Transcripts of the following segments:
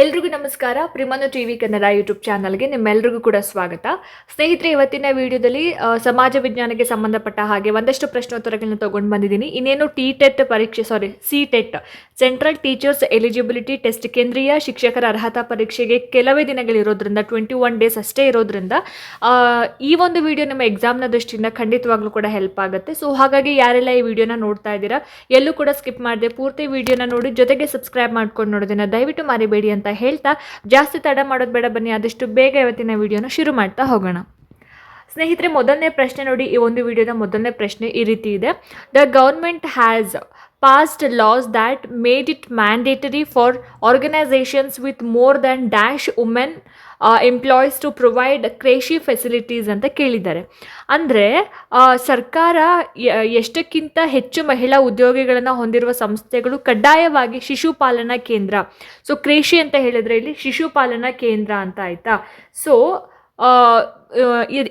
ಎಲ್ರಿಗೂ ನಮಸ್ಕಾರ. ಪ್ರಿಮನು TV Kannada YouTube ಚಾನಲ್ಗೆ ನಿಮ್ಮೆಲ್ರಿಗೂ ಕೂಡ ಸ್ವಾಗತ. ಸ್ನೇಹಿತರೆ, ಇವತ್ತಿನ ವಿಡಿಯೋದಲ್ಲಿ ಸಮಾಜ ವಿಜ್ಞಾನಕ್ಕೆ ಸಂಬಂಧಪಟ್ಟ ಹಾಗೆ ಒಂದಷ್ಟು ಪ್ರಶ್ನೋತ್ತರಗಳನ್ನ ತಗೊಂಡು ಬಂದಿದ್ದೀನಿ. ಇನ್ನೇನು C-TET central teachers eligibility test ಕೇಂದ್ರೀಯ ಶಿಕ್ಷಕರ ಅರ್ಹತಾ ಪರೀಕ್ಷೆಗೆ ಕೆಲವೇ ದಿನಗಳಿರೋದ್ರಿಂದ 21 ಡೇಸ್ ಅಷ್ಟೇ ಇರೋದ್ರಿಂದ ಈ ಒಂದು ವಿಡಿಯೋ ನಿಮ್ಮ ಎಕ್ಸಾಮ್ನ ದೃಷ್ಟಿಯಿಂದ ಖಂಡಿತವಾಗ್ಲೂ ಕೂಡ ಹೆಲ್ಪ್ ಆಗುತ್ತೆ. ಸೊ ಹಾಗಾಗಿ ಯಾರೆಲ್ಲ ಈ ವಿಡಿಯೋನ ನೋಡ್ತಾ ಇದ್ದೀರಾ ಎಲ್ಲೂ ಕೂಡ ಸ್ಕಿಪ್ ಮಾಡದೆ ಪೂರ್ತಿ ವಿಡಿಯೋನ ನೋಡಿ, ಜೊತೆಗೆ ಸಬ್ಸ್ಕ್ರೈಬ್ ಮಾಡ್ಕೊಂಡು ನೋಡೋದನ್ನ ದಯವಿಟ್ಟು ಮರಿಬೇಡಿ ಅಂತ ಹೇಳ್ತಾ ಜಾಸ್ತಿ ತಡ ಮಾಡೋದು ಬೇಡ, ಬನ್ನಿ ಆದಷ್ಟು ಬೇಗ ಇವತ್ತಿನ ವಿಡಿಯೋನ ಶುರು ಮಾಡ್ತಾ ಹೋಗೋಣ. ಸ್ನೇಹಿತರೆ, ಮೊದಲನೇ ಪ್ರಶ್ನೆ ನೋಡಿ. ಈ ಒಂದು ವಿಡಿಯೋದ ಮೊದಲನೇ ಪ್ರಶ್ನೆ ಈ ರೀತಿ ಇದೆ: the government has passed laws that made it mandatory for organizations with more than women employees to provide creche facilities ಅಂತ ಕೇಳಿದ್ದಾರೆ. ಅಂದರೆ ಸರ್ಕಾರ ಎಷ್ಟಕ್ಕಿಂತ ಹೆಚ್ಚು ಮಹಿಳಾ ಉದ್ಯೋಗಿಗಳನ್ನು ಹೊಂದಿರುವ ಸಂಸ್ಥೆಗಳು ಕಡ್ಡಾಯವಾಗಿ ಶಿಶುಪಾಲನಾ ಕೇಂದ್ರ, ಸೊ ಕ್ರೇಶಿ ಅಂತ ಹೇಳಿದ್ರೆ ಇಲ್ಲಿ ಶಿಶುಪಾಲನಾ ಕೇಂದ್ರ ಅಂತ ಆಯಿತಾ. ಸೊ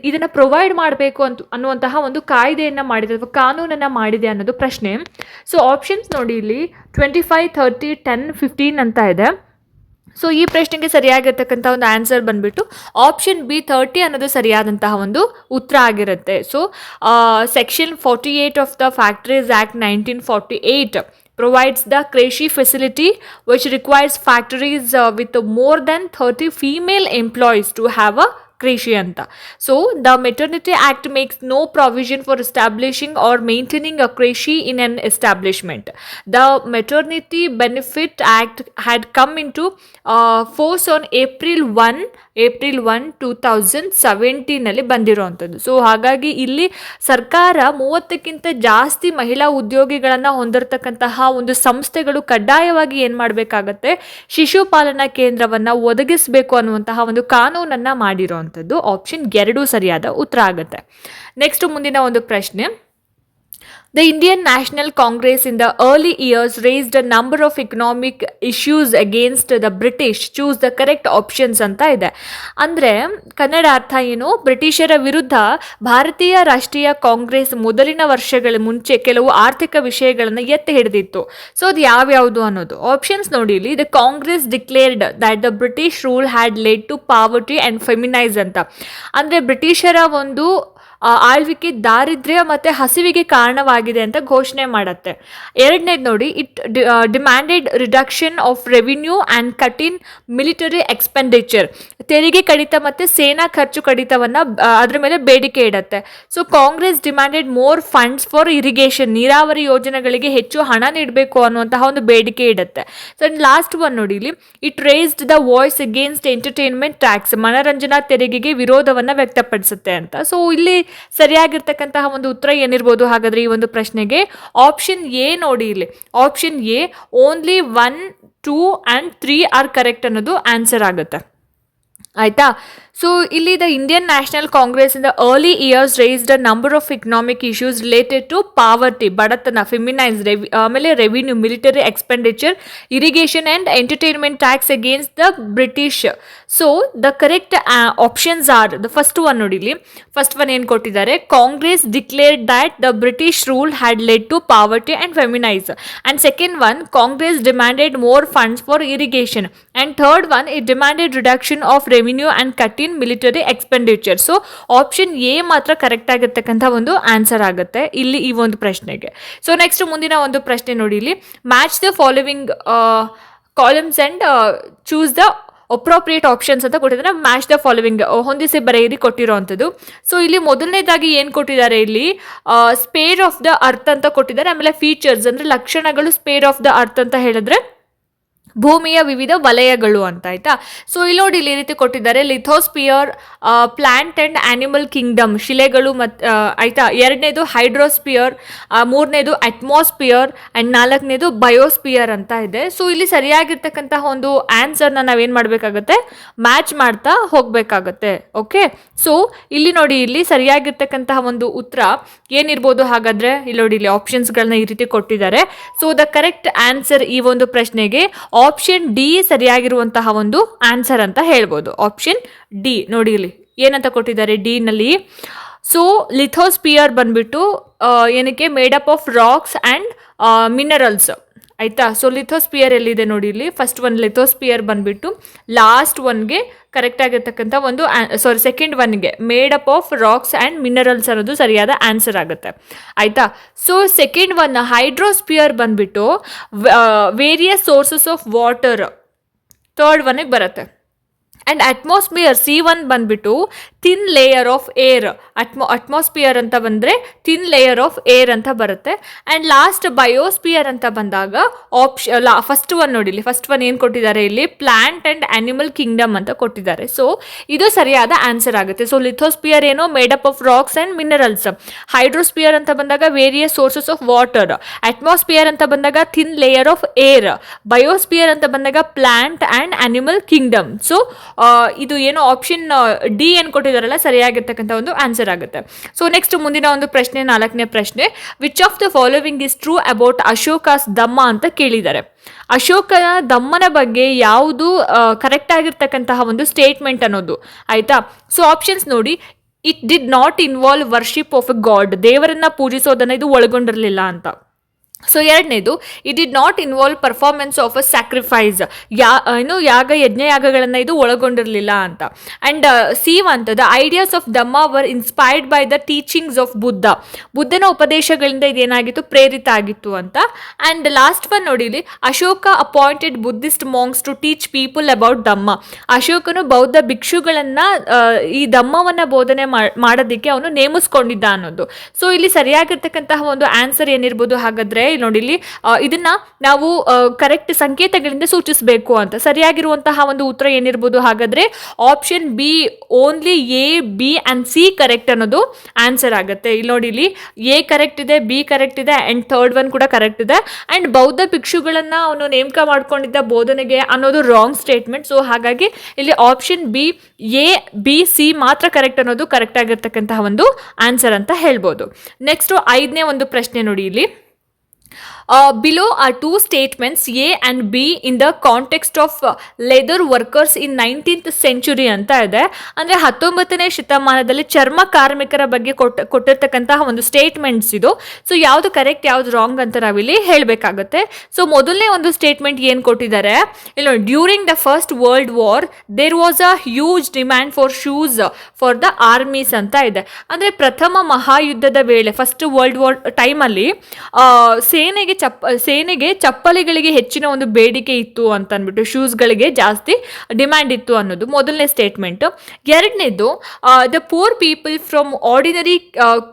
ಇದನ್ನು ಪ್ರೊವೈಡ್ ಮಾಡಬೇಕು ಅನ್ನುವಂತಹ ಒಂದು ಕಾಯ್ದೆಯನ್ನು ಮಾಡಿದೆ ಅಥವಾ ಕಾನೂನನ್ನು ಮಾಡಿದೆ ಅನ್ನೋದು ಪ್ರಶ್ನೆ. ಸೊ ಆಪ್ಷನ್ಸ್ ನೋಡಿ, ಇಲ್ಲಿ 25, 30, 10, 15 ಅಂತ ಇದೆ. ಸೊ ಈ ಪ್ರಶ್ನೆಗೆ ಸರಿಯಾಗಿರ್ತಕ್ಕಂಥ ಒಂದು ಆನ್ಸರ್ ಬಂದ್ಬಿಟ್ಟು ಆಪ್ಷನ್ ಬಿ 30 ಅನ್ನೋದು ಸರಿಯಾದಂತಹ ಒಂದು ಉತ್ತರ ಆಗಿರುತ್ತೆ. So section 48 of the factories act 1948 provides the creche facility which requires factories with more than 30 female employees to have a creche anta. So the Maternity Act makes no provision for establishing or maintaining a creche in an establishment. The Maternity Benefit Act had come into force on April 1, 2017 ನಲ್ಲಿ ಬಂದಿರುವಂಥದ್ದು. So ಹಾಗಾಗಿ ಇಲ್ಲಿ ಸರ್ಕಾರ 30ಕ್ಕಿಂತ ಜಾಸ್ತಿ ಮಹಿಳಾ ಉದ್ಯೋಗಿಗಳನ್ನು ಹೊಂದಿರತಕ್ಕಂತಹ ಒಂದು ಸಂಸ್ಥೆಗಳು ಕಡ್ಡಾಯವಾಗಿ ಏನು ಮಾಡಬೇಕಾಗತ್ತೆ, ಶಿಶುಪಾಲನಾ ಕೇಂದ್ರವನ್ನು ಒದಗಿಸಬೇಕು ಅನ್ನುವಂತಹ ಒಂದು ಕಾನೂನನ್ನು ಮಾಡಿರುವಂಥದ್ದು. ಆಪ್ಷನ್ 2 ಸರಿಯಾದ ಉತ್ತರ ಆಗುತ್ತೆ. ನೆಕ್ಸ್ಟ್ ಮುಂದಿನ ಒಂದು ಪ್ರಶ್ನೆ: The Indian National Congress in the early years raised a number of economic issues against the British. Choose the correct options ಅಂತ ಇದೆ. ಅಂದರೆ ಕನ್ನಡ ಅರ್ಥ ಏನು, ಬ್ರಿಟಿಷರ ವಿರುದ್ಧ ಭಾರತೀಯ ರಾಷ್ಟ್ರೀಯ ಕಾಂಗ್ರೆಸ್ ಮೊದಲಿನ ವರ್ಷಗಳ ಮುಂಚೆ ಕೆಲವು ಆರ್ಥಿಕ ವಿಷಯಗಳನ್ನು ಎತ್ತಿ ಹಿಡಿದಿತ್ತು. ಸೊ ಅದು ಯಾವ್ಯಾವುದು ಅನ್ನೋದು ಆಪ್ಷನ್ಸ್ ನೋಡಿ. ಇಲ್ಲಿ the Congress declared that the British rule had laid to poverty and famines ಅಂತ. ಅಂದರೆ ಬ್ರಿಟಿಷರ ಒಂದು ಆಳ್ವಿಕೆ ದಾರಿದ್ರ್ಯ ಮತ್ತು ಹಸಿವಿಗೆ ಕಾರಣವಾಗಿದೆ ಅಂತ ಘೋಷಣೆ ಮಾಡುತ್ತೆ. ಎರಡನೇದು ನೋಡಿ, it demanded reduction of revenue and cut in military expenditure. ತೆರಿಗೆ ಕಡಿತ ಮತ್ತು ಸೇನಾ ಖರ್ಚು ಕಡಿತವನ್ನು ಅದರ ಮೇಲೆ ಬೇಡಿಕೆ ಇಡುತ್ತೆ. So Congress demanded more funds for irrigation, ನೀರಾವರಿ ಯೋಜನೆಗಳಿಗೆ ಹೆಚ್ಚು ಹಣ ನೀಡಬೇಕು ಅನ್ನುವಂತಹ ಒಂದು ಬೇಡಿಕೆ ಇಡುತ್ತೆ. ಸೊ ಲಾಸ್ಟ್ ಒನ್ ನೋಡಿ, ಇಲ್ಲಿ it raised the voice against entertainment tax, ಮನರಂಜನಾ ತೆರಿಗೆಗೆ ವಿರೋಧವನ್ನು ವ್ಯಕ್ತಪಡಿಸುತ್ತೆ ಅಂತ. ಸೊ ಇಲ್ಲಿ ಸರಿಯಾಗಿರ್ತಕ್ಕಂತಹ ಒಂದು ಉತ್ತರ ಏನಿರ್ಬೋದು ಹಾಗಾದ್ರೆ ಈ ಒಂದು ಪ್ರಶ್ನೆಗೆ? ಆಪ್ಷನ್ ಎ ನೋಡಿ. ಇಲ್ಲಿ option A only 1, 2 and 3 are correct ಅನ್ನೋದು ಆನ್ಸರ್ ಆಗುತ್ತೆ. ಆಯ್ತಾ? ಸೊ ಇಲ್ಲಿ the Indian National Congress in the early years raised a number of economic issues related to poverty, ಬಡತನ, ಫೆಮಿನೈಸ್, ಆಮೇಲೆ revenue, military expenditure, irrigation and entertainment tax against the British. So the correct options are the first one ನೋಡಿ. ಇಲ್ಲಿ first one ಏನು ಕೊಟ್ಟಿದ್ದಾರೆ, Congress declared that the British rule had LED to poverty and famines. And second one, Congress demanded more funds for irrigation. And third one, it demanded reduction of revenue and cut in military expenditure. So option A ಮಾತ್ರ correct ಆಗಿರ್ತಕ್ಕಂಥ ಒಂದು answer ಆಗುತ್ತೆ ಇಲ್ಲಿ ಈ ಒಂದು ಪ್ರಶ್ನೆಗೆ. So next ಮುಂದಿನ ಒಂದು ಪ್ರಶ್ನೆ ನೋಡಿ. ಇಲ್ಲಿ match the following columns and choose the appropriate options ಅಂತ ಕೊಟ್ಟಿದ್ದಾರೆ. ಮ್ಯಾಚ್ ದ ಫಾಲೋವಿಂಗ್ ಹೊಂದಿಸಿ ಬರೆಯಿರಿ ಕೊಟ್ಟಿರೋವಂಥದ್ದು. ಸೊ ಇಲ್ಲಿ ಮೊದಲನೇದಾಗಿ ಏನು ಕೊಟ್ಟಿದ್ದಾರೆ, ಇಲ್ಲಿ ಸ್ಪೇರ್ ಆಫ್ ದ ಅರ್ತ್ ಅಂತ ಕೊಟ್ಟಿದ್ದಾರೆ. ಆಮೇಲೆ ಫೀಚರ್ಸ್ ಅಂದರೆ ಲಕ್ಷಣಗಳು, ಸ್ಪೇರ್ ಆಫ್ ದ ಅರ್ತ್ ಅಂತ ಹೇಳಿದ್ರೆ ಭೂಮಿಯ ವಿವಿಧ ವಲಯಗಳು ಅಂತ. ಆಯ್ತಾ? ಸೊ ಇಲ್ಲಿ ನೋಡಿ, ಇಲ್ಲಿ ಈ ರೀತಿ ಕೊಟ್ಟಿದ್ದಾರೆ: lithosphere, plant and animal Kingdom, ಶಿಲೆಗಳು ಮತ್ತು ಆಯಿತಾ. ಎರಡನೇದು ಹೈಡ್ರೋಸ್ಪಿಯರ್, ಮೂರನೇದು ಅಟ್ಮಾಸ್ಪಿಯರ್ ಆ್ಯಂಡ್ ನಾಲ್ಕನೇದು ಬಯೋಸ್ಪಿಯರ್ ಅಂತ ಇದೆ. ಸೊ ಇಲ್ಲಿ ಸರಿಯಾಗಿರ್ತಕ್ಕಂತಹ ಒಂದು ಆನ್ಸರ್ನ ನಾವೇನು ಮಾಡಬೇಕಾಗತ್ತೆ, ಮ್ಯಾಚ್ ಮಾಡ್ತಾ ಹೋಗಬೇಕಾಗತ್ತೆ. ಓಕೆ, ಸೊ ಇಲ್ಲಿ ನೋಡಿ, ಇಲ್ಲಿ ಸರಿಯಾಗಿರ್ತಕ್ಕಂತಹ ಒಂದು ಉತ್ತರ ಏನಿರ್ಬೋದು ಹಾಗಾದರೆ? ಇಲ್ಲಿ ನೋಡಿ, ಇಲ್ಲಿ ಆಪ್ಷನ್ಸ್ಗಳನ್ನ ಈ ರೀತಿ ಕೊಟ್ಟಿದ್ದಾರೆ. ಸೊ ದ ಕರೆಕ್ಟ್ ಆನ್ಸರ್ ಈ ಒಂದು ಪ್ರಶ್ನೆಗೆ ಆಪ್ಷನ್ ಡಿ ಸರಿಯಾಗಿರುವಂತಹ ಒಂದು ಆನ್ಸರ್ ಅಂತ ಹೇಳ್ಬೋದು. ಆಪ್ಷನ್ ಡಿ ನೋಡಿ, ಇಲ್ಲಿ ಏನಂತ ಕೊಟ್ಟಿದ್ದಾರೆ ಡಿ ನಲ್ಲಿ. ಸೊ ಲಿಥೋಸ್ಪಿಯರ್ ಬಂದ್ಬಿಟ್ಟು ಏನಕ್ಕೆ, made up of rocks and minerals. ಆಯಿತಾ. ಸೊ ಲಿಥೋಸ್ಪಿಯರ್ ಎಲ್ಲಿದೆ ನೋಡಿ ಇಲ್ಲಿ, ಫಸ್ಟ್ ಒನ್ ಲಿಥೋಸ್ಪಿಯರ್ ಬಂದುಬಿಟ್ಟು ಲಾಸ್ಟ್ ಒನ್ಗೆ ಕರೆಕ್ಟ್ ಆಗಿರ್ತಕ್ಕಂಥ ಒಂದು ಸೆಕೆಂಡ್ ಒನ್ಗೆ made up of rocks and minerals ಅನ್ನೋದು ಸರಿಯಾದ ಆನ್ಸರ್ ಆಗುತ್ತೆ ಆಯಿತಾ. ಸೊ ಸೆಕೆಂಡ್ ಒನ್ ಹೈಡ್ರೋಸ್ಪಿಯರ್ ಬಂದುಬಿಟ್ಟು various sources of water third ಒನ್ಗೆ ಬರುತ್ತೆ. ಆ್ಯಂಡ್ ಅಟ್ಮಾಸ್ಫಿಯರ್ C1 ಬಂದುಬಿಟ್ಟು thin layer of air, atmosphere ಅಂತ ಬಂದರೆ ಥಿನ್ ಲೇಯರ್ ಆಫ್ ಏರ್ ಅಂತ ಬರುತ್ತೆ. ಆ್ಯಂಡ್ ಲಾಸ್ಟ್ ಬಯೋಸ್ಪಿಯರ್ ಅಂತ ಬಂದಾಗ ಫಸ್ಟ್ ಒನ್ ನೋಡಿಲಿ, ಫಸ್ಟ್ ಒನ್ ಏನು ಕೊಟ್ಟಿದ್ದಾರೆ ಇಲ್ಲಿ, ಪ್ಲಾಂಟ್ ಆ್ಯಂಡ್ ಆ್ಯನಿಮಲ್ ಕಿಂಗ್ಡಮ್ ಅಂತ ಕೊಟ್ಟಿದ್ದಾರೆ. ಸೊ ಇದು ಸರಿಯಾದ ಆನ್ಸರ್ ಆಗುತ್ತೆ. ಸೊ ಲಿಥೋಸ್ಪಿಯರ್ ಏನೋ made up of rocks and minerals, hydrosphere ಅಂತ ಬಂದಾಗ various sources of water, atmosphere ಅಂತ ಬಂದಾಗ thin layer of air, biosphere ಅಂತ ಬಂದಾಗ plant and animal Kingdom. So ಇದು ಏನು ಆಪ್ಷನ್ ಡಿ ಏನು ಕೊಟ್ಟಿದ್ದಾರಲ್ಲ ಸರಿಯಾಗಿರ್ತಕ್ಕಂಥ ಒಂದು ಆನ್ಸರ್ ಆಗುತ್ತೆ. ಸೊ ನೆಕ್ಸ್ಟ್ ಮುಂದಿನ ಒಂದು ಪ್ರಶ್ನೆ, 4ನೇ ಪ್ರಶ್ನೆ, which of the following is true about Ashoka's dhamma ಅಂತ ಕೇಳಿದ್ದಾರೆ. ಅಶೋಕನ ದಮ್ಮನ ಬಗ್ಗೆ ಯಾವುದು ಕರೆಕ್ಟ್ ಆಗಿರ್ತಕ್ಕಂತಹ ಒಂದು ಸ್ಟೇಟ್ಮೆಂಟ್ ಅನ್ನೋದು ಆಯಿತಾ. ಸೊ ಆಪ್ಷನ್ಸ್ ನೋಡಿ, it did not involve worship of a god, ದೇವರನ್ನ ಪೂಜಿಸೋದನ್ನು ಇದು ಒಳಗೊಂಡಿರಲಿಲ್ಲ ಅಂತ. ಸೊ ಎರಡನೇದು, it did not involve performance of a sacrifice, ಯಾಗ ಯಜ್ಞಯಾಗಗಳನ್ನು ಇದು ಒಳಗೊಂಡಿರಲಿಲ್ಲ ಅಂತ. And C1 the ideas of dhamma were inspired by the teachings of ಬುದ್ಧನ ಉಪದೇಶಗಳಿಂದ ಇದೇನಾಗಿತ್ತು, ಪ್ರೇರಿತ ಆಗಿತ್ತು ಅಂತ. ಆ್ಯಂಡ್ ಲಾಸ್ಟ್ ಒನ್ ನೋಡಿಲಿ, Ashoka appointed Buddhist monks to teach people about dhamma, ಅಶೋಕನು ಬೌದ್ಧ ಭಿಕ್ಷುಗಳನ್ನು ಈ ದಮ್ಮವನ್ನು ಬೋಧನೆ ಮಾಡೋದಕ್ಕೆ ಅವನು ನೇಮಿಸ್ಕೊಂಡಿದ್ದ ಅನ್ನೋದು. ಸೊ ಇಲ್ಲಿ ಸರಿಯಾಗಿರ್ತಕ್ಕಂತಹ ಒಂದು ಆನ್ಸರ್ ಏನಿರ್ಬೋದು ಹಾಗಾದರೆ ನೋಡಿ, ಇಲ್ಲಿ ಇದನ್ನ ನಾವು ಕರೆಕ್ಟ್ ಸಂಕೇತಗಳಿಂದ ಸೂಚಿಸಬೇಕು ಅಂತ. ಸರಿಯಾಗಿರುವಂತಹ ಒಂದು ಉತ್ತರ ಏನಿರ್ಬೋದು ಹಾಗಾದ್ರೆ option B, only A, B and C correct ಅನ್ನೋದು ಆನ್ಸರ್ ಆಗುತ್ತೆ. ಇಲ್ಲಿ ನೋಡಿ, ಇಲ್ಲಿ ಎ ಕರೆಕ್ಟ್ ಇದೆ, ಬಿ ಕರೆಕ್ಟ್ ಇದೆ ಅಂಡ್ ಥರ್ಡ್ ಒನ್ ಕೂಡ ಕರೆಕ್ಟ್ ಇದೆ. ಅಂಡ್ ಬೌದ್ಧ ಭಿಕ್ಷುಗಳನ್ನ ಅವನು ನೇಮಕ ಮಾಡ್ಕೊಂಡಿದ್ದ ಬೋಧನೆಗೆ ಅನ್ನೋದು ರಾಂಗ್ ಸ್ಟೇಟ್ಮೆಂಟ್. ಸೊ ಹಾಗಾಗಿ ಇಲ್ಲಿ option B, A, B, C ಮಾತ್ರ ಕರೆಕ್ಟ್ ಅನ್ನೋದು ಕರೆಕ್ಟ್ ಆಗಿರ್ತಕ್ಕಂತಹ ಒಂದು ಆನ್ಸರ್ ಅಂತ ಹೇಳ್ಬೋದು. ನೆಕ್ಸ್ಟ್ 5ನೇ ಒಂದು ಪ್ರಶ್ನೆ ನೋಡಿ, ಇಲ್ಲಿ below are two statements A and B in the context of leather workers in 19th century ಅಂತ ಇದೆ. ಅಂದರೆ 19ನೇ ಶತಮಾನದಲ್ಲಿ ಚರ್ಮ ಕಾರ್ಮಿಕರ ಬಗ್ಗೆ ಕೊಟ್ಟಿರ್ತಕ್ಕಂತಹ ಒಂದು ಸ್ಟೇಟ್ಮೆಂಟ್ಸ್ ಇದು. ಸೊ ಯಾವುದು ಕರೆಕ್ಟ್ ಯಾವುದು ರಾಂಗ್ ಅಂತ ನಾವಿಲ್ಲಿ ಹೇಳಬೇಕಾಗುತ್ತೆ. ಸೊ ಮೊದಲನೇ ಒಂದು ಸ್ಟೇಟ್ಮೆಂಟ್ ಏನು ಕೊಟ್ಟಿದ್ದಾರೆ ಇಲ್ಲಿ, during the first world war there was a huge demand for shoes for the armies ಅಂತ ಇದೆ. ಅಂದರೆ ಪ್ರಥಮ ಮಹಾಯುದ್ಧದ ವೇಳೆ, ಫಸ್ಟ್ ವರ್ಲ್ಡ್ ವಾರ್ ಟೈಮಲ್ಲಿ ಸೇನೆಗೆ ಚಪ್ಪಲಿಗಳಿಗೆ ಹೆಚ್ಚಿನ ಒಂದು ಬೇಡಿಕೆ ಇತ್ತು ಅಂತ ಅಂದ್ಬಿಟ್ಟು, ಶೂಸ್ಗಳಿಗೆ ಜಾಸ್ತಿ ಡಿಮ್ಯಾಂಡ್ ಇತ್ತು ಅನ್ನೋದು ಮೊದಲನೇ ಸ್ಟೇಟ್ಮೆಂಟ್. ಎರಡನೇದು, the poor people from ordinary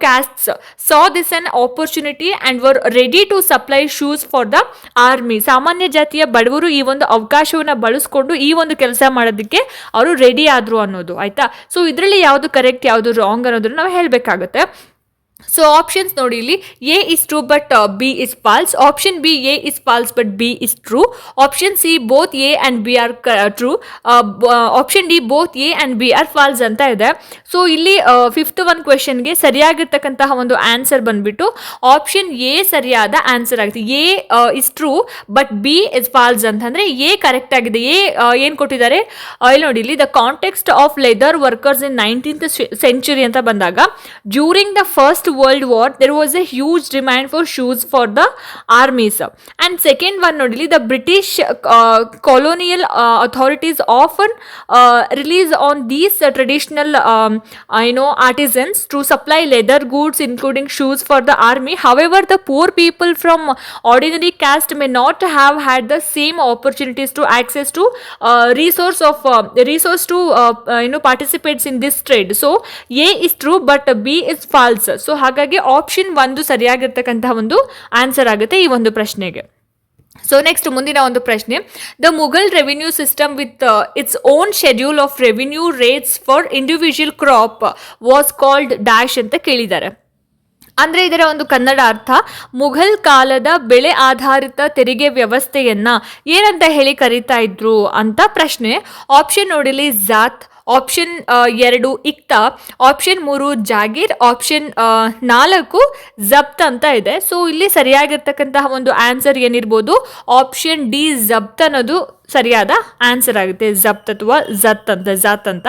castes saw this an opportunity and were ready to supply shoes for the army, ಸಾಮಾನ್ಯ ಜಾತಿಯ ಬಡವರು ಈ ಒಂದು ಅವಕಾಶವನ್ನು ಬಳಸ್ಕೊಂಡು ಈ ಒಂದು ಕೆಲಸ ಮಾಡೋದಕ್ಕೆ ಅವರು ರೆಡಿ ಆದರು ಅನ್ನೋದು ಆಯ್ತಾ. ಸೊ ಇದರಲ್ಲಿ ಯಾವುದು ಕರೆಕ್ಟ್ ಯಾವುದು ರಾಂಗ್ ಅನ್ನೋದನ್ನು ನಾವು ಹೇಳಬೇಕಾಗುತ್ತೆ. ಸೊ ಆಪ್ಷನ್ಸ್ ನೋಡಿ, ಇಲ್ಲಿ A is true but B is false, option B A is false but B is true, option C both A and B are true, option D both A and B or false ಅಂತ ಇದೆ. So ಇಲ್ಲಿ 5th one ಕ್ವೆಶನ್ಗೆ ಸರಿಯಾಗಿರ್ತಕ್ಕಂತಹ ಒಂದು answer ಬಂದ್ಬಿಟ್ಟು option A ಸರಿಯಾದ answer ಆಗುತ್ತೆ. A is true but B is false ಅಂತಂದರೆ A correct ಆಗಿದೆ. A ಏನು ಕೊಟ್ಟಿದ್ದಾರೆ ಇಲ್ಲಿ ನೋಡಿ, ಇಲ್ಲಿ the context of leather workers in 19th century ಅಂತ ಬಂದಾಗ, during the first World War there was a huge demand for shoes for the armies. And second one nodili, the British colonial authorities often release on these traditional artisans to supply leather goods including shoes for the army. However, the poor people from ordinary caste may not have had the same opportunities to access to resource to participates in this trade. So A is true but B is false. So ಹಾಗಾಗಿ option 1 ಸರಿಯಾಗಿರ್ತಕ್ಕಂತಹ ಒಂದು answer ಆಗುತ್ತೆ ಈ ಒಂದು ಪ್ರಶ್ನೆಗೆ. So next ಮುಂದಿನ ಒಂದು ಪ್ರಶ್ನೆ, the Mughal revenue system with its own schedule of revenue rates for individual crop was called dash ಅಂತ ಕೇಳಿದ್ದಾರೆ. ಅಂದರೆ ಇದರ ಒಂದು ಕನ್ನಡ ಅರ್ಥ, ಮುಘಲ್ ಕಾಲದ ಬೆಳೆ ಆಧಾರಿತ ತೆರಿಗೆ ವ್ಯವಸ್ಥೆಯನ್ನ ಏನಂತ ಹೇಳಿ ಕರೀತಾ ಇದ್ರು ಅಂತ ಪ್ರಶ್ನೆ. ಆಪ್ಷನ್ ನೋಡಿಲಿ zat, option 2 iqta, option 3 jagir, option 4 zabt ಅಂತ ಇದೆ. ಸೊ ಇಲ್ಲಿ ಸರಿಯಾಗಿರ್ತಕ್ಕಂತಹ ಒಂದು ಆನ್ಸರ್ ಏನಿರ್ಬೋದು ಆಪ್ಷನ್ ಡಿ ಜಬ್ತ್ ಅನ್ನೋದು ಸರಿಯಾದ ಆನ್ಸರ್ ಆಗುತ್ತೆ, ಜಪ್ತ್ ಅಥವಾ ಜತ್ ಅಂತ.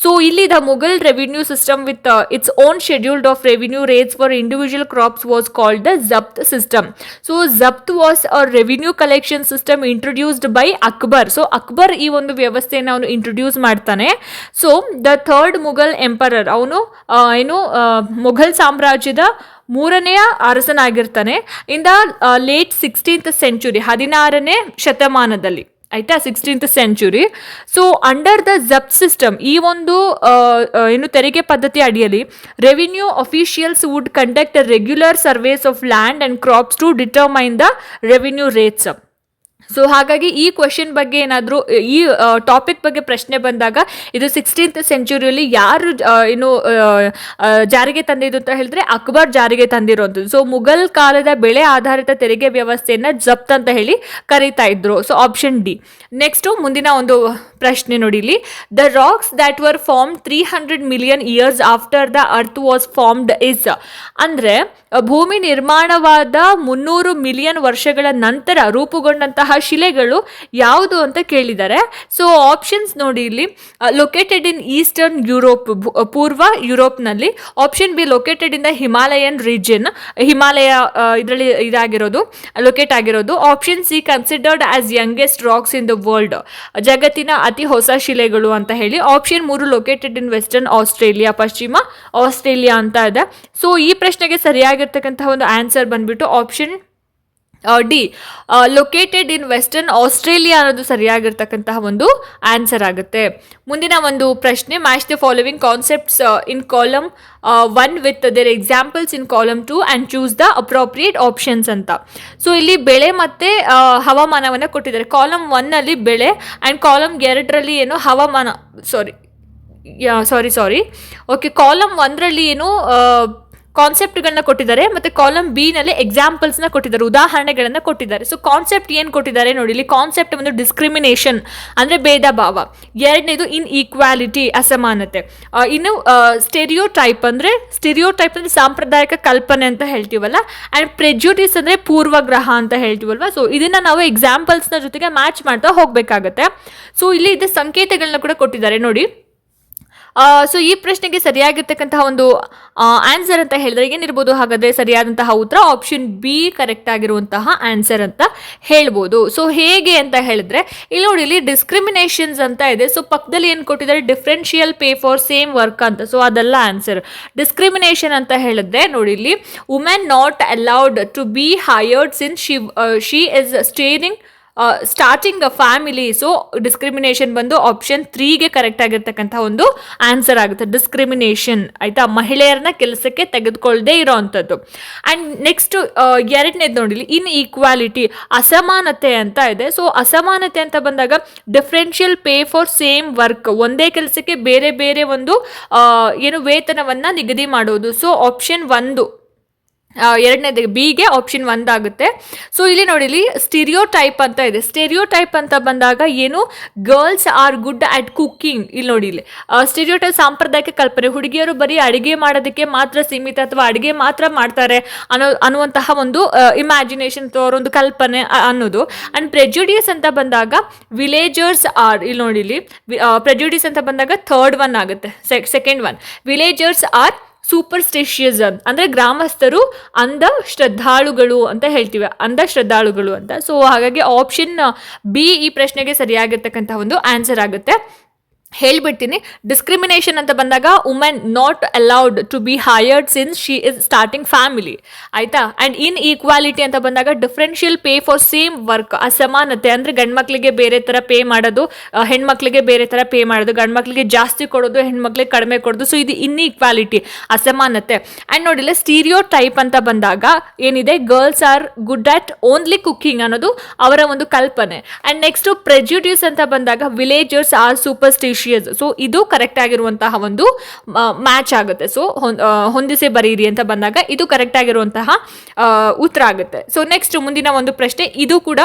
ಸೊ ಇಲ್ಲಿ the Mughal revenue system with its own scheduled of revenue rates for individual crops was called the zabt system. So zabt was a revenue collection system introduced by Akbar. So Akbar ಈ ಒಂದು ವ್ಯವಸ್ಥೆಯನ್ನು ಅವನು ಇಂಟ್ರೊಡ್ಯೂಸ್ ಮಾಡ್ತಾನೆ. So the third Mughal emperor, ಅವನು ಮುಘಲ್ ಸಾಮ್ರಾಜ್ಯದ ಮೂರನೆಯ ಅರಸನಾಗಿರ್ತಾನೆ in the late 16th century, 16ನೇ ಶತಮಾನದಲ್ಲಿ, ಆಯ್ತಾ, 16th century. So under the zabt system, ಈ ಒಂದು ತೆರಿಗೆ ಪದ್ಧತಿ ಅಡಿಯಲ್ಲಿ revenue officials would conduct regular surveys of land and crops to determine the revenue rates. So ಹಾಗಾಗಿ ಈ ಕ್ವೆಶನ್ ಬಗ್ಗೆ ಏನಾದರೂ, ಈ ಟಾಪಿಕ್ ಬಗ್ಗೆ ಪ್ರಶ್ನೆ ಬಂದಾಗ ಇದು 16th ಸೆಂಚುರಿಯಲ್ಲಿ ಯಾರು ಜಾರಿಗೆ ತಂದಿದ್ದು ಅಂತ ಹೇಳಿದ್ರೆ ಅಕ್ಬರ್ ಜಾರಿಗೆ ತಂದಿರುವಂಥದ್ದು. ಸೊ ಮುಘಲ್ ಕಾಲದ ಬೆಳೆ ಆಧಾರಿತ ತೆರಿಗೆ ವ್ಯವಸ್ಥೆಯನ್ನು ಜಪ್ತ್ ಅಂತ ಹೇಳಿ ಕರೀತಾ ಇದ್ರು. So option D. ನೆಕ್ಸ್ಟು ಮುಂದಿನ ಒಂದು ಪ್ರಶ್ನೆ ನೋಡಿ ಇಲ್ಲಿ. The rocks that were formed 300 million years after the earth was formed is, ಅಂದರೆ ಭೂಮಿ ನಿರ್ಮಾಣವಾದ 300 ಮಿಲಿಯನ್ ವರ್ಷಗಳ ನಂತರ ರೂಪುಗೊಂಡಂತಹ ಶಿಲೆಗಳು ಯಾವುದು ಅಂತ ಕೇಳಿದ್ದಾರೆ. ಸೊ ಆಪ್ಷನ್ಸ್ ನೋಡಿ ಇಲ್ಲಿ. ಲೊಕೇಟೆಡ್ ಇನ್ ಈಸ್ಟರ್ನ್ ಯುರೋಪ್, ಪೂರ್ವ ಯುರೋಪ್ನಲ್ಲಿ. Option B located in the Himalayan region, Himalaya ಇದರಲ್ಲಿ ಇದಾಗಿರೋದು, ಲೊಕೇಟ್ ಆಗಿರೋದು. Option C considered as youngest rocks in the world, ಜಗತ್ತಿನ ಅತಿ ಹೊಸ ಶಿಲೆಗಳು ಅಂತ ಹೇಳಿ. Option 3 located in western Australia, ಪಶ್ಚಿಮ ಆಸ್ಟ್ರೇಲಿಯಾ ಅಂತ ಇದೆ. ಸೊ ಈ ಪ್ರಶ್ನೆಗೆ ಸರಿಯಾಗಿರ್ತಕ್ಕಂತಹ ಒಂದು ಆನ್ಸರ್ ಬಂದ್ಬಿಟ್ಟು option D, located in western Australia ಅನ್ನೋದು ಸರಿಯಾಗಿರ್ತಕ್ಕಂತಹ ಒಂದು ಆನ್ಸರ್ ಆಗುತ್ತೆ. ಮುಂದಿನ ಒಂದು ಪ್ರಶ್ನೆ. Match the following concepts in column 1 with their examples in column 2 and choose the appropriate options ಅಂತ. ಸೊ ಇಲ್ಲಿ ಬೆಳೆ ಮತ್ತು ಹವಾಮಾನವನ್ನು ಕೊಟ್ಟಿದ್ದಾರೆ. ಕಾಲಮ್ 1ನಲ್ಲಿ ಬೆಳೆ ಆ್ಯಂಡ್ ಕಾಲಮ್ 2ರಲ್ಲಿ ಏನು ಹವಾಮಾನ, ಸಾರಿ ಓಕೆ, ಕಾಲಮ್ 1ರಲ್ಲಿ ಏನು ಕಾನ್ಸೆಪ್ಟ್ಗಳನ್ನ ಕೊಟ್ಟಿದ್ದಾರೆ ಮತ್ತು ಕಾಲಮ್ ಬಿ ನಲ್ಲಿ ಎಕ್ಸಾಂಪಲ್ಸ್ನ ಕೊಟ್ಟಿದ್ದಾರೆ, ಉದಾಹರಣೆಗಳನ್ನು ಕೊಟ್ಟಿದ್ದಾರೆ. ಸೊ ಕಾನ್ಸೆಪ್ಟ್ ಏನು ಕೊಟ್ಟಿದ್ದಾರೆ ನೋಡಿ ಇಲ್ಲಿ. ಕಾನ್ಸೆಪ್ಟ್ ಒಂದು ಡಿಸ್ಕ್ರಿಮಿನೇಷನ್ ಅಂದರೆ ಭೇದ ಭಾವ, ಎರಡನೇದು ಇನ್ ಈಕ್ವಾಲಿಟಿ ಅಸಮಾನತೆ, ಇನ್ನು ಸ್ಟೆರಿಯೋಟೈಪ್ ಅಂದರೆ ಸಾಂಪ್ರದಾಯಿಕ ಕಲ್ಪನೆ ಅಂತ ಹೇಳ್ತೀವಲ್ಲ, ಆ್ಯಂಡ್ ಪ್ರೆಜುಡಿಸ್ ಅಂದರೆ ಪೂರ್ವಗ್ರಹ ಅಂತ ಹೇಳ್ತೀವಲ್ವ. ಸೊ ಇದನ್ನು ನಾವು ಎಕ್ಸಾಂಪಲ್ಸ್ನ ಜೊತೆಗೆ ಮ್ಯಾಚ್ ಮಾಡ್ತಾ ಹೋಗಬೇಕಾಗತ್ತೆ. ಸೊ ಇಲ್ಲಿ ಇದು ಸಂಕೇತಗಳನ್ನ ಕೂಡ ಕೊಟ್ಟಿದ್ದಾರೆ ನೋಡಿ. ಸೊ ಈ ಪ್ರಶ್ನೆಗೆ ಸರಿಯಾಗಿರ್ತಕ್ಕಂತಹ ಒಂದು ಆನ್ಸರ್ ಅಂತ ಹೇಳಿದ್ರೆ ಏನಿರ್ಬೋದು, ಹಾಗಾದರೆ ಸರಿಯಾದಂತಹ ಉತ್ತರ ಆಪ್ಷನ್ ಬಿ ಕರೆಕ್ಟ್ ಆಗಿರುವಂತಹ ಆನ್ಸರ್ ಅಂತ ಹೇಳ್ಬೋದು. ಸೊ ಹೇಗೆ ಅಂತ ಹೇಳಿದ್ರೆ ಇಲ್ಲಿ ನೋಡಿ, ಇಲ್ಲಿ ಡಿಸ್ಕ್ರಿಮಿನೇಷನ್ಸ್ ಅಂತ ಇದೆ. ಸೊ ಪಕ್ಕದಲ್ಲಿ ಏನು ಕೊಟ್ಟಿದ್ದಾರೆ, differential pay for same work ಅಂತ. ಸೊ ಅದೆಲ್ಲ ಆನ್ಸರ್. ಡಿಸ್ಕ್ರಿಮಿನೇಷನ್ ಅಂತ ಹೇಳಿದ್ರೆ ನೋಡಿ ಇಲ್ಲಿ, women not allowed to be hired since she is starting a family. So discrimination ಬಂದು ಆಪ್ಷನ್ 3ಗೆ ಕರೆಕ್ಟ್ ಆಗಿರ್ತಕ್ಕಂಥ ಒಂದು ಆನ್ಸರ್ ಆಗುತ್ತೆ. ಡಿಸ್ಕ್ರಿಮಿನೇಷನ್, ಆಯ್ತಾ, ಮಹಿಳೆಯರನ್ನ ಕೆಲಸಕ್ಕೆ ತೆಗೆದುಕೊಳ್ಳದೆ ಇರೋ ಅಂಥದ್ದು. ಆ್ಯಂಡ್ ನೆಕ್ಸ್ಟ್ ಎರಡನೇದು ನೋಡಿಲಿ, ಇನ್ ಈಕ್ವಾಲಿಟಿ ಅಸಮಾನತೆ ಅಂತ ಇದೆ. ಸೊ ಅಸಮಾನತೆ ಅಂತ ಬಂದಾಗ differential pay for same work, ಒಂದೇ ಕೆಲಸಕ್ಕೆ ಬೇರೆ ಬೇರೆ ಒಂದು ವೇತನವನ್ನು ನಿಗದಿ ಮಾಡೋದು. ಸೊ ಆಪ್ಷನ್ 1 ಎರಡನೇದು ಬಿಗೆ ಆಪ್ಷನ್ 1 ಆಗುತ್ತೆ. ಸೊ ಇಲ್ಲಿ ನೋಡಿ, ಇಲ್ಲಿ ಸ್ಟಿರಿಯೋಟೈಪ್ ಅಂತ ಇದೆ. ಸ್ಟೆರಿಯೋಟೈಪ್ ಅಂತ ಬಂದಾಗ ಏನು, girls are good at cooking. ಇಲ್ಲಿ ನೋಡಿ, ಇಲ್ಲಿ ಸ್ಟೆರಿಯೋಟೈಪ್ ಸಾಂಪ್ರದಾಯಿಕ ಕಲ್ಪನೆ, ಹುಡುಗಿಯರು ಬರೀ ಅಡುಗೆ ಮಾಡೋದಕ್ಕೆ ಮಾತ್ರ ಸೀಮಿತ ಅಥವಾ ಅಡುಗೆ ಮಾತ್ರ ಮಾಡ್ತಾರೆ ಅನ್ನುವಂತಹ ಒಂದು ಇಮ್ಯಾಜಿನೇಷನ್ ಅಥವಾ ಅವರೊಂದು ಕಲ್ಪನೆ ಅನ್ನೋದು. ಆ್ಯಂಡ್ ಪ್ರೆಜುಡಿಯಸ್ ಅಂತ ಬಂದಾಗ ವಿಲೇಜರ್ಸ್ ಆರ್, ಇಲ್ಲಿ ನೋಡಿ, ಇಲ್ಲಿ ಪ್ರೆಜುಡಿಯಸ್ ಅಂತ ಬಂದಾಗ ಥರ್ಡ್ 1 ಆಗುತ್ತೆ. ಸೆಕೆಂಡ್ 1 ವಿಲೇಜರ್ಸ್ ಆರ್ ಸೂಪರ್ಸ್ಟಿಷಿಯಸ್ ಅಂದರೆ ಗ್ರಾಮಸ್ಥರು ಶ್ರದ್ಧಾಳುಗಳು ಅಂತ ಹೇಳ್ತೀವಿ, ಶ್ರದ್ಧಾಳುಗಳು ಅಂತ. ಸೊ ಹಾಗಾಗಿ ಆಪ್ಷನ್ ಬಿ ಈ ಪ್ರಶ್ನೆಗೆ ಸರಿಯಾಗಿರ್ತಕ್ಕಂಥ ಒಂದು ಆನ್ಸರ್ ಆಗುತ್ತೆ. ಹೇಳ್ಬಿಡ್ತೀನಿ. ಡಿಸ್ಕ್ರಿಮಿನೇಷನ್ ಅಂತ ಬಂದಾಗ women not allowed to be hired since she is starting family, ಆಯಿತಾ. ಆ್ಯಂಡ್ ಇನ್ ಈಕ್ವಾಲಿಟಿ ಅಂತ ಬಂದಾಗ differential pay for same work, ಅಸಮಾನತೆ ಅಂದರೆ ಗಂಡ್ಮಕ್ಳಿಗೆ ಬೇರೆ ಥರ ಪೇ ಮಾಡೋದು, ಹೆಣ್ಮಕ್ಳಿಗೆ ಬೇರೆ ಥರ ಪೇ ಮಾಡೋದು, ಗಂಡ್ಮಕ್ಳಿಗೆ ಜಾಸ್ತಿ ಕೊಡೋದು, ಹೆಣ್ಮಕ್ಳಿಗೆ ಕಡಿಮೆ ಕೊಡೋದು. ಸೊ ಇದು ಇನ್ ಈಕ್ವಾಲಿಟಿ, ಅಸಮಾನತೆ. ಆ್ಯಂಡ್ ನೋಡಿಲ್ಲ ಸ್ಟೀರಿಯೋ ಟೈಪ್ ಅಂತ ಬಂದಾಗ ಏನಿದೆ, girls are good at only cooking ಅನ್ನೋದು ಅವರ ಒಂದು ಕಲ್ಪನೆ. ಆ್ಯಂಡ್ ನೆಕ್ಸ್ಟು ಪ್ರೆಜುಡ್ಯೂಸ್ ಅಂತ ಬಂದಾಗ ವಿಲೇಜರ್ಸ್ ಆರ್ ಸೂಪರ್ಸ್ಟಿಷಿಯಸ್. ಸೊ ಇದು ಕರೆಕ್ಟ್ ಆಗಿರುವಂತಹ ಒಂದು ಮ್ಯಾಚ್ ಆಗುತ್ತೆ. ಸೊ ಹೊಂದಿಸಿ ಬರೀರಿ ಅಂತ ಬಂದಾಗ ಇದು ಕರೆಕ್ಟ್ ಆಗಿರುವಂತಹ ಉತ್ತರ ಆಗುತ್ತೆ. ಸೊ ನೆಕ್ಸ್ಟ್ ಮುಂದಿನ ಒಂದು ಪ್ರಶ್ನೆ, ಇದು ಕೂಡ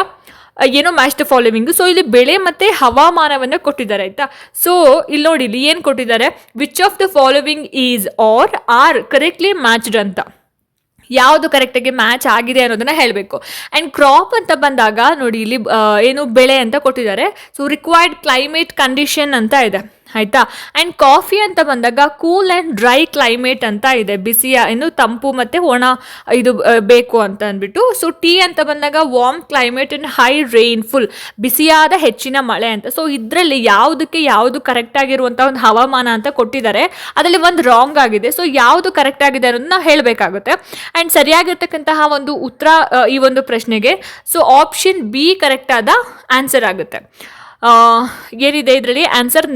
ಮ್ಯಾಚ್ ದ ಫಾಲೋವಿಂಗ್. ಸೊ ಇಲ್ಲಿ ಬೆಳೆ ಮತ್ತೆ ಹವಾಮಾನವನ್ನು ಕೊಟ್ಟಿದ್ದಾರೆ, ಆಯ್ತಾ. ಸೊ ಇಲ್ಲಿ ನೋಡಿ, ಇಲ್ಲಿ ಏನು ಕೊಟ್ಟಿದ್ದಾರೆ, which of the following is are correctly matched ಅಂತ. ಯಾವುದು ಕರೆಕ್ಟಾಗಿ ಮ್ಯಾಚ್ ಆಗಿದೆ ಅನ್ನೋದನ್ನ ಹೇಳಬೇಕು. ಆ್ಯಂಡ್ ಕ್ರಾಪ್ ಅಂತ ಬಂದಾಗ ನೋಡಿ ಇಲ್ಲಿ ಏನು ಬೆಳೆ ಅಂತ ಕೊಟ್ಟಿದ್ದಾರೆ. ಸೊ ರಿಕ್ವೈರ್ಡ್ ಕ್ಲೈಮೇಟ್ ಕಂಡೀಷನ್ ಅಂತ ಇದೆ, ಆಯಿತಾ. ಆ್ಯಂಡ್ ಕಾಫಿ ಅಂತ ಬಂದಾಗ ಕೂಲ್ ಆ್ಯಂಡ್ ಡ್ರೈ ಕ್ಲೈಮೇಟ್ ಅಂತ ಇದೆ, ಬಿಸಿಯ ಏನು ತಂಪು ಮತ್ತು ಒಣ ಇದು ಬೇಕು ಅಂತ ಅಂದ್ಬಿಟ್ಟು. ಸೊ ಟೀ ಅಂತ ಬಂದಾಗ ವಾರ್ಮ್ ಕ್ಲೈಮೇಟ್ ಆ್ಯಂಡ್ ಹೈ ರೈನ್ಫುಲ್, ಬಿಸಿಯಾದ ಹೆಚ್ಚಿನ ಮಳೆ ಅಂತ. ಸೊ ಇದರಲ್ಲಿ ಯಾವುದಕ್ಕೆ ಯಾವುದು ಕರೆಕ್ಟಾಗಿರುವಂಥ ಒಂದು ಹವಾಮಾನ ಅಂತ ಕೊಟ್ಟಿದ್ದಾರೆ, ಅದರಲ್ಲಿ ಒಂದು ರಾಂಗ್ ಆಗಿದೆ. ಸೊ ಯಾವುದು ಕರೆಕ್ಟ್ ಆಗಿದೆ ಅನ್ನೋದನ್ನ ಹೇಳಬೇಕಾಗುತ್ತೆ. ಆ್ಯಂಡ್ ಸರಿಯಾಗಿರ್ತಕ್ಕಂತಹ ಒಂದು ಉತ್ತರ ಈ ಒಂದು ಪ್ರಶ್ನೆಗೆ ಸೊ ಆಪ್ಷನ್ ಬಿ ಕರೆಕ್ಟ್ ಆದ ಆನ್ಸರ್ ಆಗುತ್ತೆ. ಏನಿದೆ ಇದರಲ್ಲಿ answer,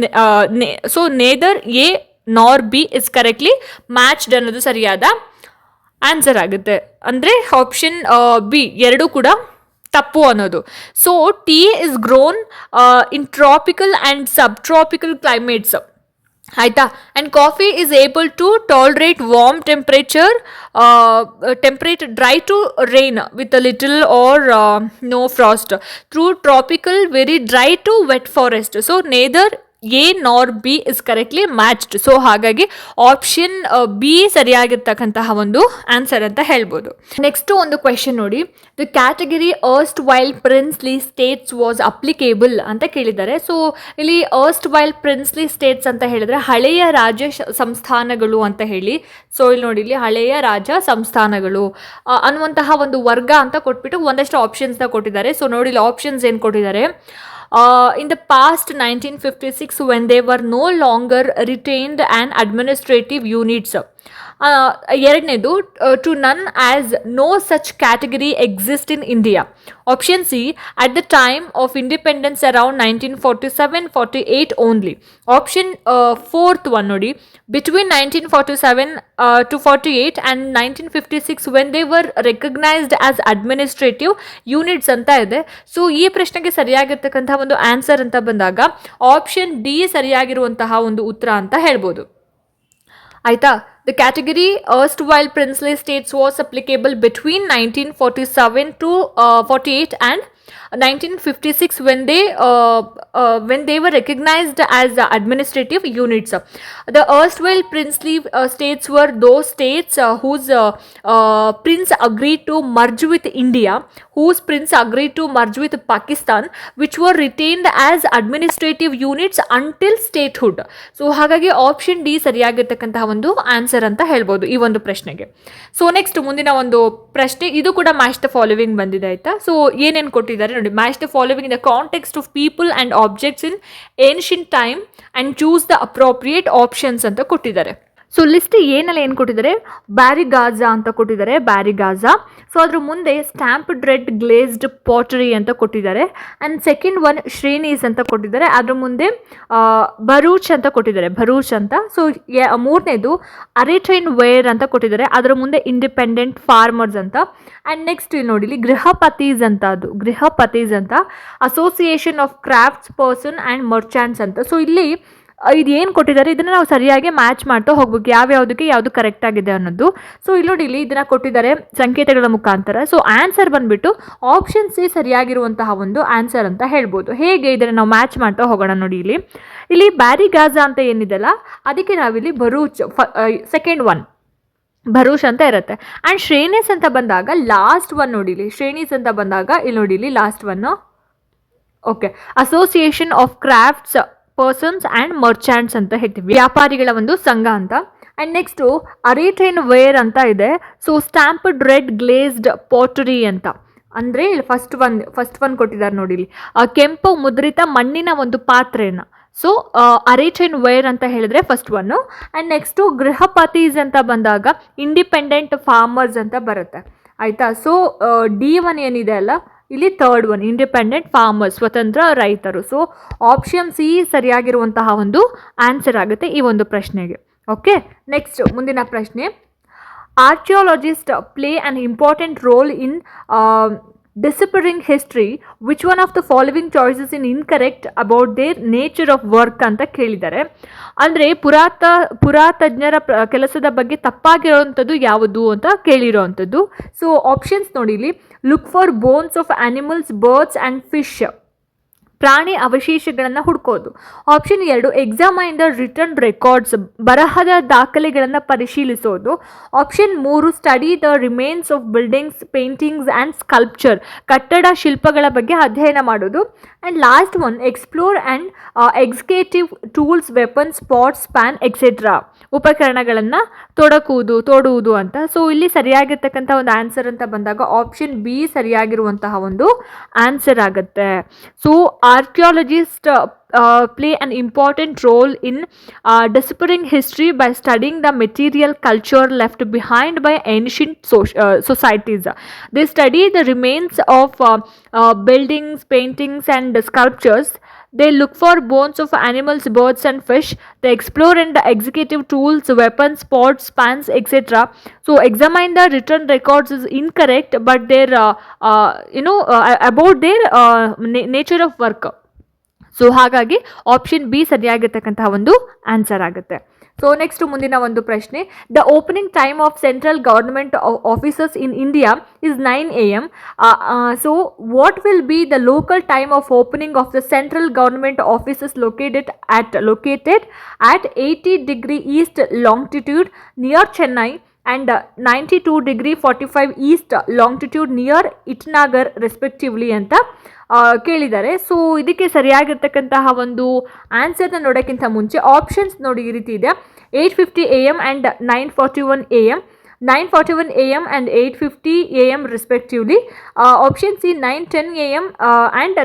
so neither A nor B is correctly matched ಅನ್ನೋದು ಸರಿಯಾದ ಆನ್ಸರ್ ಆಗುತ್ತೆ. ಅಂದರೆ ಆಪ್ಷನ್ ಬಿ ಎರಡೂ ಕೂಡ ತಪ್ಪು ಅನ್ನೋದು. So tea is grown in tropical and subtropical climates, ಆಯಿತಾ. And coffee is able to tolerate warm temperature, dry to rain with a little or no frost, through tropical very dry to wet forest. So neither A nor B is correctly matched. So ಹಾಗಾಗಿ option B ಸರಿಯಾಗಿರ್ತಕ್ಕಂತಹ ಒಂದು answer ಅಂತ ಹೇಳ್ಬೋದು. Next ಒಂದು question ನೋಡಿ, the category erstwhile princely states was applicable ಅಂತ ಕೇಳಿದ್ದಾರೆ. So ಇಲ್ಲಿ ಅರ್ಸ್ಟ್ ವೈಲ್ ಪ್ರಿನ್ಸ್ಲಿ ಸ್ಟೇಟ್ಸ್ ಅಂತ ಹೇಳಿದ್ರೆ ಹಳೆಯ ರಾಜ್ಯ ಸಂಸ್ಥಾನಗಳು ಅಂತ ಹೇಳಿ. ಸೊ ಇಲ್ಲಿ ನೋಡಿ, ಇಲ್ಲಿ ಹಳೆಯ ರಾಜ ಸಂಸ್ಥಾನಗಳು ಅನ್ನುವಂತಹ ಒಂದು ವರ್ಗ ಅಂತ ಕೊಟ್ಬಿಟ್ಟು ಒಂದಷ್ಟು ಆಪ್ಷನ್ಸ್ನ ಕೊಟ್ಟಿದ್ದಾರೆ. ಸೊ ನೋಡಿ, ಇಲ್ಲಿ ಆಪ್ಷನ್ಸ್ ಏನು ಕೊಟ್ಟಿದ್ದಾರೆ. In the past 1956, when they were no longer retained and administrative units. ಎರಡನೇದು, to none as no such category exist in India. Option C, at the time of independence around 1947-48 only. Option fourth one ನೋಡಿ, between 1947 to 48 and 1956 when they were recognised as administrative units ಅಂತ ಇದೆ. So ಈ ಪ್ರಶ್ನೆಗೆ ಸರಿಯಾಗಿರ್ತಕ್ಕಂಥ ಒಂದು answer ಅಂತ ಬಂದಾಗ option D ಸರಿಯಾಗಿರುವಂತಹ ಒಂದು ಉತ್ತರ ಅಂತ ಹೇಳ್ಬೋದು, ಆಯಿತಾ. The category erstwhile princely states was applicable between 1947 to 48 and 1956 when they were recognized as administrative units. The erstwhile princely states were those states whose prince agreed to merge with India, whose prince agreed to merge with Pakistan, which were retained as administrative units until statehood. So ಹಾಗಾಗಿ option D ಸರಿಯಾಗಿರ್ತಕ್ಕಂತಹ ಒಂದು answer ಅಂತ ಹೇಳ್ಬೋದು ಈ ಒಂದು ಪ್ರಶ್ನೆಗೆ. So next ಮುಂದಿನ ಒಂದು ಪ್ರಶ್ನೆ, ಇದು ಕೂಡ ಮ್ಯಾಚ್ ದ ಫಾಲೋವಿಂಗ್ ಬಂದಿದೆ, ಆಯಿತಾ. ಸೊ ಏನೇನು ಕೊಟ್ಟಿದ್ದಾರೆ ನೋಡಿ, match the following in the context of people and objects in ancient time and choose the appropriate options ಅಂತ ಕೊಟ್ಟಿದ್ದಾರೆ. ಸೊ ಲಿಸ್ಟ್ ಏನೆಲ್ಲ ಏನು ಕೊಟ್ಟಿದ್ದಾರೆ, ಬ್ಯಾರಿಗಾಜಾ ಅಂತ ಕೊಟ್ಟಿದ್ದಾರೆ, ಬ್ಯಾರಿಗಾಜಾ. ಸೊ ಅದ್ರ ಮುಂದೆ ಸ್ಟ್ಯಾಂಪ್ಡ್ ರೆಡ್ ಗ್ಲೇಸ್ಡ್ ಪಾಟರಿ ಅಂತ ಕೊಟ್ಟಿದ್ದಾರೆ. ಆ್ಯಂಡ್ ಸೆಕೆಂಡ್ ಒನ್ ಶ್ರೇಣೀಸ್ ಅಂತ ಕೊಟ್ಟಿದ್ದಾರೆ, ಅದ್ರ ಮುಂದೆ ಭರೂಚ್ ಅಂತ ಕೊಟ್ಟಿದ್ದಾರೆ, ಭರೂಚ್ ಅಂತ. ಸೊ ಮೂರನೇದು ಅರಿಟ್ರೈನ್ ವೇರ್ ಅಂತ ಕೊಟ್ಟಿದ್ದಾರೆ, ಅದರ ಮುಂದೆ ಇಂಡಿಪೆಂಡೆಂಟ್ ಫಾರ್ಮರ್ಸ್ ಅಂತ. ಆ್ಯಂಡ್ ನೆಕ್ಸ್ಟ್ ಇಲ್ಲಿ ನೋಡಿ, ಇಲ್ಲಿ ಗೃಹಪತೀಸ್ ಅಂತ, ಅದು ಗೃಹಪತೀಸ್ ಅಂತ, association of crafts person and merchants ಅಂತ. ಸೊ ಇಲ್ಲಿ ಇದು ಏನು ಕೊಟ್ಟಿದ್ದಾರೆ ಇದನ್ನು ನಾವು ಸರಿಯಾಗಿ ಮ್ಯಾಚ್ ಮಾಡ್ತಾ ಹೋಗ್ಬೇಕು, ಯಾವ್ಯಾವುದಕ್ಕೆ ಯಾವುದು ಕರೆಕ್ಟ್ ಆಗಿದೆ ಅನ್ನೋದು. ಸೊ ಇಲ್ಲಿ ನೋಡಿ, ಇಲ್ಲಿ ಇದನ್ನು ಕೊಟ್ಟಿದ್ದಾರೆ ಸಂಕೇತಗಳ ಮುಖಾಂತರ. ಸೊ ಆನ್ಸರ್ ಬಂದುಬಿಟ್ಟು ಆಪ್ಷನ್ ಸಿ ಸರಿಯಾಗಿರುವಂತಹ ಒಂದು ಆನ್ಸರ್ ಅಂತ ಹೇಳ್ಬೋದು. ಹೇಗೆ ಇದನ್ನು ನಾವು ಮ್ಯಾಚ್ ಮಾಡ್ತಾ ಹೋಗೋಣ ನೋಡಿ. ಇಲ್ಲಿ ಬ್ಯಾರಿಗಾಜಾ ಅಂತ ಏನಿದೆಲ್ಲ ಅದಕ್ಕೆ ನಾವಿಲ್ಲಿ ಭರೂಚ್ ಸೆಕೆಂಡ್ ಒನ್ ಭರೂಚ್ ಅಂತ ಇರುತ್ತೆ. ಆ್ಯಂಡ್ ಶ್ರೇಣೀಸ್ ಅಂತ ಬಂದಾಗ ಲಾಸ್ಟ್ ಒನ್ ನೋಡಿ, ಇಲ್ಲಿ ಶ್ರೇಣೀಸ್ ಅಂತ ಬಂದಾಗ ಇಲ್ಲಿ ನೋಡಿ, ಇಲ್ಲಿ last one okay, association of crafts persons and merchants ಅಂತ ಹೇಳ್ತೀವಿ, ವ್ಯಾಪಾರಿಗಳ ಒಂದು ಸಂಘ ಅಂತ. ಆ್ಯಂಡ್ ನೆಕ್ಸ್ಟು ಅರಿಟ್ರೈನ್ ವೇರ್ ಅಂತ ಇದೆ. ಸೊ ಸ್ಟ್ಯಾಂಪ್ಡ್ ರೆಡ್ ಗ್ಲೇಸ್ಡ್ ಪಾಟರಿ ಅಂತ ಅಂದರೆ ಇಲ್ಲಿ ಫಸ್ಟ್ ಒನ್ ಕೊಟ್ಟಿದ್ದಾರೆ ನೋಡಿ, ಇಲ್ಲಿ ಕೆಂಪು ಮುದ್ರಿತ ಮಣ್ಣಿನ ಒಂದು ಪಾತ್ರೆನ. ಸೊ ಅರಿಟ್ರೈನ್ ವೇರ್ ಅಂತ ಹೇಳಿದ್ರೆ ಫಸ್ಟ್ ಒನ್ನು. ಆ್ಯಂಡ್ ನೆಕ್ಸ್ಟು ಗೃಹಪತೀಸ್ ಅಂತ ಬಂದಾಗ ಇಂಡಿಪೆಂಡೆಂಟ್ ಫಾರ್ಮರ್ಸ್ ಅಂತ ಬರುತ್ತೆ, ಆಯಿತಾ. ಸೊ ಡಿ ಒನ್ ಏನಿದೆ ಅಲ್ಲ, ಇಲ್ಲಿ ಥರ್ಡ್ ಒನ್ ಇಂಡಿಪೆಂಡೆಂಟ್ ಫಾರ್ಮರ್ಸ್, ಸ್ವತಂತ್ರ ರೈತರು. ಸೊ ಆಪ್ಷನ್ ಸಿ ಸರಿಯಾಗಿರುವಂತಹ ಒಂದು ಆನ್ಸರ್ ಆಗುತ್ತೆ ಈ ಒಂದು ಪ್ರಶ್ನೆಗೆ. ಓಕೆ, ನೆಕ್ಸ್ಟ್ ಮುಂದಿನ ಪ್ರಶ್ನೆ, archaeologist play an important role in deciphering history, which one of the following choices in incorrect about their nature of work ಅಂತ ಕೇಳಿದ್ದಾರೆ. ಅಂದರೆ ಪುರಾತಜ್ಞರ ಕೆಲಸದ ಬಗ್ಗೆ ತಪ್ಪಾಗಿರೋವಂಥದ್ದು ಯಾವುದು ಅಂತ ಕೇಳಿರೋವಂಥದ್ದು. ಸೊ ಆಪ್ಷನ್ಸ್ ನೋಡಿ, ಇಲ್ಲಿ look for bones of animals, birds and fish, ಪ್ರಾಣಿ ಅವಶೇಷಗಳನ್ನು ಹುಡುಕೋದು. Option 2 examine the written records, ಬರಹದ ದಾಖಲೆಗಳನ್ನು ಪರಿಶೀಲಿಸೋದು. Option 3 study the remains of buildings, paintings and sculpture, ಕಟ್ಟಡ ಶಿಲ್ಪಗಳ ಬಗ್ಗೆ ಅಧ್ಯಯನ ಮಾಡೋದು. And last one explore and excavate tools, weapons, pots, pan etcetera, ಉಪಕರಣಗಳನ್ನು ತೋಡುವುದು ಅಂತ. ಸೊ ಇಲ್ಲಿ ಸರಿಯಾಗಿರ್ತಕ್ಕಂಥ ಒಂದು ಆನ್ಸರ್ ಅಂತ ಬಂದಾಗ ಆಪ್ಷನ್ ಬಿ ಸರಿಯಾಗಿರುವಂತಹ ಒಂದು ಆನ್ಸರ್ ಆಗುತ್ತೆ. So archaeologist play an important role in deciphering history by studying the material culture left behind by ancient societies. They study the remains of buildings, paintings and sculptures. They look for bones of animals, birds and fish. They explore and executive tools, weapons, pots, pans, etc. So examine the written records is incorrect, but their about their nature of work. So ಹಾಗಾಗಿ option B ಸರಿಯಾಗಿರ್ತಕ್ಕಂತಹ ಒಂದು answer ಆಗುತ್ತೆ. So next ಮುಂದಿನ ಒಂದು ಪ್ರಶ್ನೆ, the opening time of central government offices in India is 9 AM. So what will be the local time of opening of the central government offices located at 80° east longitude near Chennai and 92°45 east longitude near Itanagar respectively ಅಂತ ಕೇಳಿದ್ದಾರೆ. So ಇದಕ್ಕೆ ಸರಿಯಾಗಿರ್ತಕ್ಕಂತಹ ಒಂದು ಆನ್ಸರ್ನ ನೋಡೋಕ್ಕಿಂತ ಮುಂಚೆ options ನೋಡಿ ಈ ರೀತಿ ಇದೆ: 8:50 AM and 9:41 AM, 9:41 AM and 8:50 AM respectively. Option C 9:10 AM and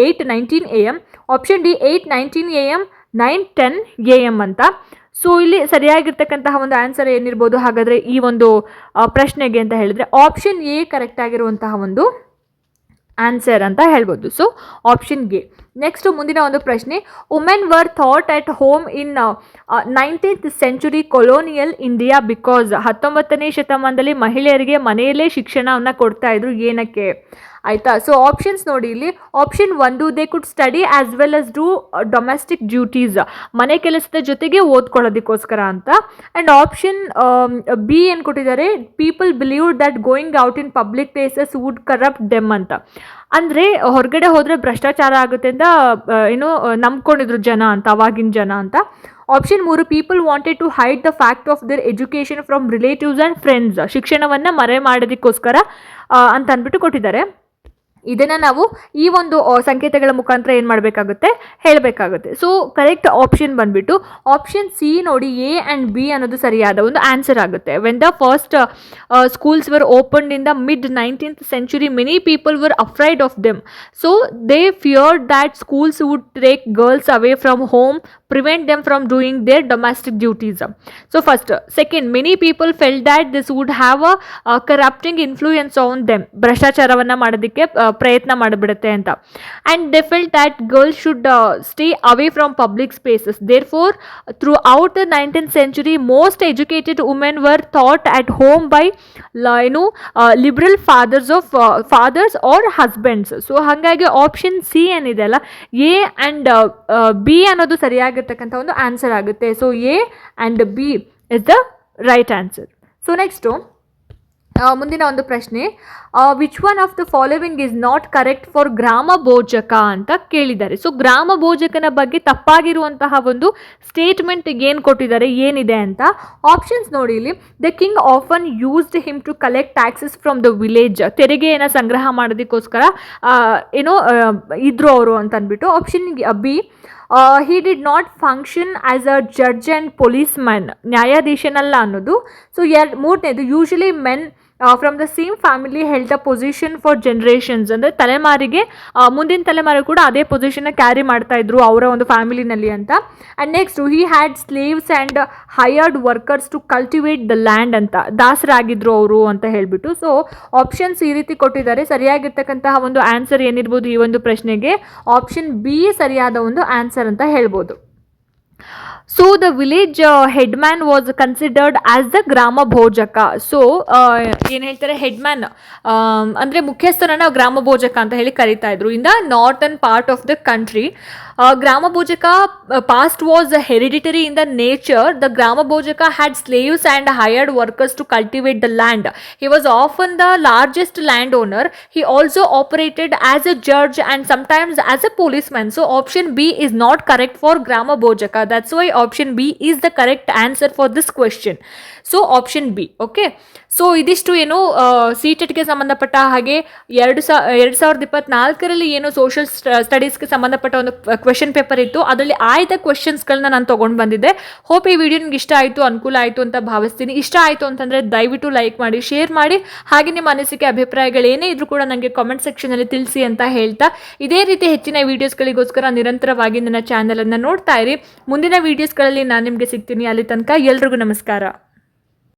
8:19 AM. Option D 8:19 AM, 9:10 AM ಅಂತ. ಸೊ ಇಲ್ಲಿ ಸರಿಯಾಗಿರ್ತಕ್ಕಂತಹ ಒಂದು ಆನ್ಸರ್ ಏನಿರ್ಬೋದು ಹಾಗಾದರೆ ಈ ಒಂದು ಪ್ರಶ್ನೆಗೆ ಅಂತ ಹೇಳಿದ್ರೆ ಆಪ್ಷನ್ ಎ ಕರೆಕ್ಟ್ ಆಗಿರುವಂತಹ ಒಂದು ಆನ್ಸರ್ ಅಂತ ಹೇಳ್ಬೋದು. ಸೊ ಆಪ್ಷನ್ ಗೆ. ನೆಕ್ಸ್ಟ್ ಮುಂದಿನ ಒಂದು ಪ್ರಶ್ನೆ, women were thought at home in 19th century colonial India because, 19ನೇ ಶತಮಾನದಲ್ಲಿ ಮಹಿಳೆಯರಿಗೆ ಮನೆಯಲ್ಲೇ ಶಿಕ್ಷಣವನ್ನು ಕೊಡ್ತಾ ಇದ್ರು, ಏನಕ್ಕೆ ಆಯಿತಾ? ಸೊ ಆಪ್ಷನ್ಸ್ ನೋಡಿ ಇಲ್ಲಿ. Option 1 they could study as well as do domestic duties, ಮನೆ ಕೆಲಸದ ಜೊತೆಗೆ ಓದ್ಕೊಳ್ಳೋದಕ್ಕೋಸ್ಕರ ಅಂತ. ಆ್ಯಂಡ್ ಆಪ್ಷನ್ ಬಿ ಏನು ಕೊಟ್ಟಿದ್ದಾರೆ, people believe that going out in public places would corrupt them ಅಂತ. ಅಂದರೆ ಹೊರಗಡೆ ಹೋದರೆ ಭ್ರಷ್ಟಾಚಾರ ಆಗುತ್ತೆ ಅಂತ ನಂಬ್ಕೊಂಡಿದ್ರು ಜನ ಅಂತ, ಅವಾಗಿನ ಜನ ಅಂತ. Option 3 people wanted to hide the fact of their education from relatives and friends, ಶಿಕ್ಷಣವನ್ನು ಮರೆ ಮಾಡೋದಕ್ಕೋಸ್ಕರ ಅಂತ ಅಂದ್ಬಿಟ್ಟು ಕೊಟ್ಟಿದ್ದಾರೆ. ಇದನ್ನು ನಾವು ಈ ಒಂದು ಸಂಕೇತಗಳ ಮುಖಾಂತರ ಏನು ಮಾಡಬೇಕಾಗುತ್ತೆ, ಹೇಳಬೇಕಾಗುತ್ತೆ. ಸೊ ಕರೆಕ್ಟ್ ಆಪ್ಷನ್ ಬಂದುಬಿಟ್ಟು ಆಪ್ಷನ್ ಸಿ ನೋಡಿ, ಎ ಆ್ಯಂಡ್ ಬಿ ಅನ್ನೋದು ಸರಿಯಾದ ಒಂದು ಆನ್ಸರ್ ಆಗುತ್ತೆ. When the first schools var opened in the mid 19th century, many people were afraid of them. So they feared that schools would take girls away from home, prevent them from doing their domestic duties. So first. Second, many people felt that this would have a corrupting influence on them, ಭ್ರಷ್ಟಾಚಾರವನ್ನು ಮಾಡೋದಕ್ಕೆ ಪ್ರಯತ್ನ ಮಾಡಿಬಿಡುತ್ತೆ ಅಂತ. And they felt that girls should stay away from public spaces. Therefore, throughout the 19th century, most educated women were taught at home by liberal fathers or husbands. So ಹಾಗಾಗಿ option C ಏನಿದೆ ಅಲ್ಲ, A and B ಅನ್ನೋದು ಸರಿಯಾಗಿರ್ತಕ್ಕಂಥ ಒಂದು answer ಆಗುತ್ತೆ. So A and B is the right answer. So next ಮುಂದಿನ ಒಂದು ಪ್ರಶ್ನೆ, which one of the following is not correct for ಗ್ರಾಮ ಭೋಜಕ ಅಂತ ಕೇಳಿದ್ದಾರೆ. ಸೊ ಗ್ರಾಮ ಭೋಜಕನ ಬಗ್ಗೆ ತಪ್ಪಾಗಿರುವಂತಹ ಒಂದು ಸ್ಟೇಟ್ಮೆಂಟ್ ಏನು ಕೊಟ್ಟಿದ್ದಾರೆ, ಏನಿದೆ ಅಂತ. ಆಪ್ಷನ್ಸ್ ನೋಡಿ ಇಲ್ಲಿ. The king often used him to collect taxes from the village, ತೆರಿಗೆಯನ್ನು ಸಂಗ್ರಹ ಮಾಡೋದಕ್ಕೋಸ್ಕರ ಇದ್ರು ಅವರು ಅಂತ ಅಂದ್ಬಿಟ್ಟು. Option B, he did not function as a judge and policeman, ನ್ಯಾಯಾಧೀಶನಲ್ಲ ಅನ್ನೋದು. ಸೊ ಮೂರನೇದು, usually men from the same family held the position for generations, ಅಂದರೆ ತಲೆಮಾರಿಗೆ ಮುಂದಿನ ತಲೆಮಾರಿಗೆ ಕೂಡ ಅದೇ ಪೊಸಿಷನ್ನ ಕ್ಯಾರಿ ಮಾಡ್ತಾ ಇದ್ರು ಅವರ ಒಂದು ಫ್ಯಾಮಿಲಿನಲ್ಲಿ ಅಂತ. And next, he had slaves and hired workers to cultivate the land ಅಂತ, ದಾಸರಾಗಿದ್ರು ಅವರು ಅಂತ ಹೇಳಿಬಿಟ್ಟು. ಸೊ ಆಪ್ಷನ್ಸ್ ಈ ರೀತಿ ಕೊಟ್ಟಿದ್ದಾರೆ. ಸರಿಯಾಗಿರ್ತಕ್ಕಂತಹ ಒಂದು ಆನ್ಸರ್ ಏನಿರ್ಬೋದು ಈ ಒಂದು ಪ್ರಶ್ನೆಗೆ, ಆಪ್ಷನ್ ಬಿ ಸರಿಯಾದ ಒಂದು ಆನ್ಸರ್ ಅಂತ ಹೇಳ್ಬೋದು. So the village headman was considered as the grama bhojaka. So ಏನು ಹೇಳ್ತಾರೆ, ಹೆಡ್ಮ್ಯಾನ್ ಅಂದರೆ ಮುಖ್ಯಸ್ಥರನ್ನು ಗ್ರಾಮ ಭೋಜಕ ಅಂತ ಹೇಳಿ ಕರೀತಾ ಇದ್ರು in the northern part of the country. Grama Bhojaka past was hereditary in the nature. The Grama Bhojaka had slaves and hired workers to cultivate the land. He was often the largest landowner. He also operated as a judge and sometimes as a policeman. So option B is not correct for Grama Bhojaka. That's why option B is the correct answer for this question. So option B. Okay, so ಇದಿಷ್ಟು ಏನು CTETಗೆ ಸಂಬಂಧಪಟ್ಟ ಹಾಗೆ 2024ರಲ್ಲಿ ಏನು social ಸ್ಟಡೀಸ್ಗೆ ಸಂಬಂಧಪಟ್ಟ ಒಂದು question paper ಇತ್ತು, ಅದರಲ್ಲಿ ಆಯ್ದ ಕ್ವೆಶನ್ಸ್ಗಳನ್ನ ನಾನು ತೊಗೊಂಡು ಬಂದಿದ್ದೆ. ಹೋಪ್ ಈ ವಿಡಿಯೋ ನಿಮ್ಗೆ ಇಷ್ಟ ಆಯಿತು, ಅನುಕೂಲ ಆಯಿತು ಅಂತ ಭಾವಿಸ್ತೀನಿ. ಇಷ್ಟ ಆಯಿತು ಅಂತಂದರೆ ದಯವಿಟ್ಟು ಲೈಕ್ ಮಾಡಿ, ಶೇರ್ ಮಾಡಿ, ಹಾಗೆ ನಿಮ್ಮ ಅನಿಸಿಕೆ ಅಭಿಪ್ರಾಯಗಳು ಏನೇ ಇದ್ರೂ ಕೂಡ ನನಗೆ ಕಾಮೆಂಟ್ ಸೆಕ್ಷನಲ್ಲಿ ತಿಳಿಸಿ ಅಂತ ಹೇಳ್ತಾ, ಇದೇ ರೀತಿ ಹೆಚ್ಚಿನ ವೀಡಿಯೋಸ್ಗಳಿಗೋಸ್ಕರ ನಿರಂತರವಾಗಿ ನನ್ನ ಚಾನಲನ್ನು ನೋಡ್ತಾ ಇರಿ. ಮುಂದಿನ ವೀಡಿಯೋಸ್ಗಳಲ್ಲಿ ನಾನು ನಿಮಗೆ ಸಿಗ್ತೀನಿ. ಅಲ್ಲಿ ತನಕ ಎಲ್ರಿಗೂ ನಮಸ್ಕಾರ.